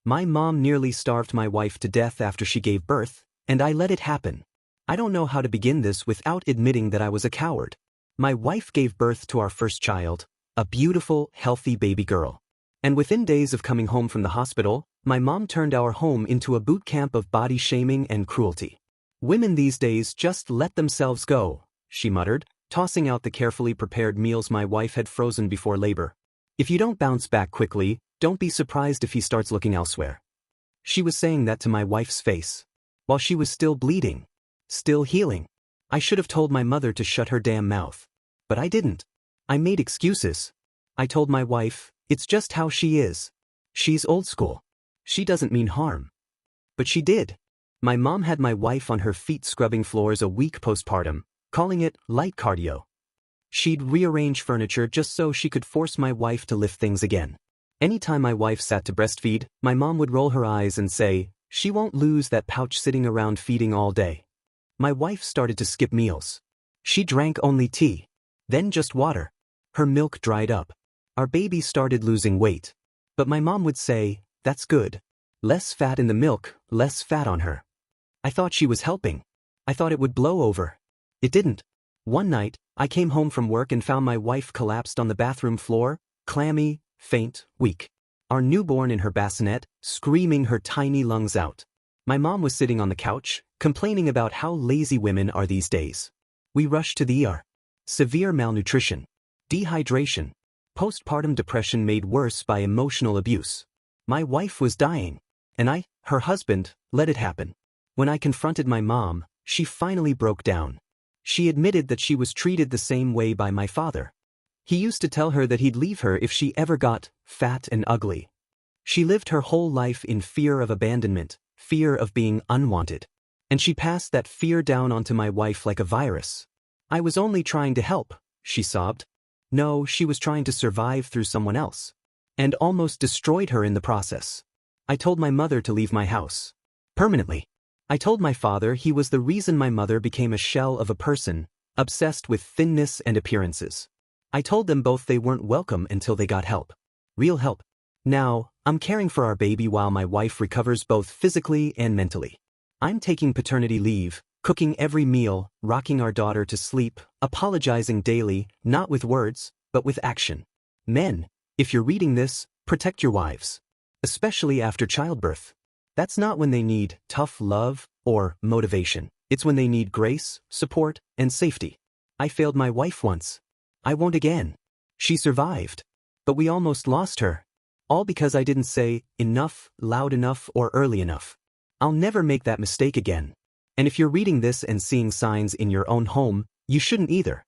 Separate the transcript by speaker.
Speaker 1: My mom nearly starved my wife to death after she gave birth, and I let it happen. I don't know how to begin this without admitting that I was a coward. My wife gave birth to our first child, a beautiful, healthy baby girl. And within days of coming home from the hospital, my mom turned our home into a boot camp of body shaming and cruelty. "Women these days just let themselves go," she muttered, tossing out the carefully prepared meals my wife had frozen before labor. "If you don't bounce back quickly, don't be surprised if he starts looking elsewhere." She was saying that to my wife's face, while she was still bleeding, still healing. I should have told my mother to shut her damn mouth. But I didn't. I made excuses. I told my wife, it's just how she is. She's old school. She doesn't mean harm. But she did. My mom had my wife on her feet scrubbing floors a week postpartum, calling it light cardio. She'd rearrange furniture just so she could force my wife to lift things again. Anytime my wife sat to breastfeed, my mom would roll her eyes and say, "She won't lose that pouch sitting around feeding all day." My wife started to skip meals. She drank only tea, then just water. Her milk dried up. Our baby started losing weight. But my mom would say, "That's good. Less fat in the milk, less fat on her." I thought she was helping. I thought it would blow over. It didn't. One night, I came home from work and found my wife collapsed on the bathroom floor, clammy, faint, weak. Our newborn in her bassinet, screaming her tiny lungs out. My mom was sitting on the couch, complaining about how lazy women are these days. We rushed to the ER. Severe malnutrition, dehydration, postpartum depression made worse by emotional abuse. My wife was dying, and I, her husband, let it happen. When I confronted my mom, she finally broke down. She admitted that she was treated the same way by my father. He used to tell her that he'd leave her if she ever got fat and ugly. She lived her whole life in fear of abandonment, fear of being unwanted. And she passed that fear down onto my wife like a virus. "I was only trying to help," she sobbed. No, she was trying to survive through someone else. And almost destroyed her in the process. I told my mother to leave my house. Permanently. I told my father he was the reason my mother became a shell of a person, obsessed with thinness and appearances. I told them both they weren't welcome until they got help. Real help. Now, I'm caring for our baby while my wife recovers both physically and mentally. I'm taking paternity leave, cooking every meal, rocking our daughter to sleep, apologizing daily, not with words, but with action. Men, if you're reading this, protect your wives. Especially after childbirth. That's not when they need tough love or motivation. It's when they need grace, support, and safety. I failed my wife once. I won't again. She survived. But we almost lost her. All because I didn't say enough, loud enough, or early enough. I'll never make that mistake again. And if you're reading this and seeing signs in your own home, you shouldn't either.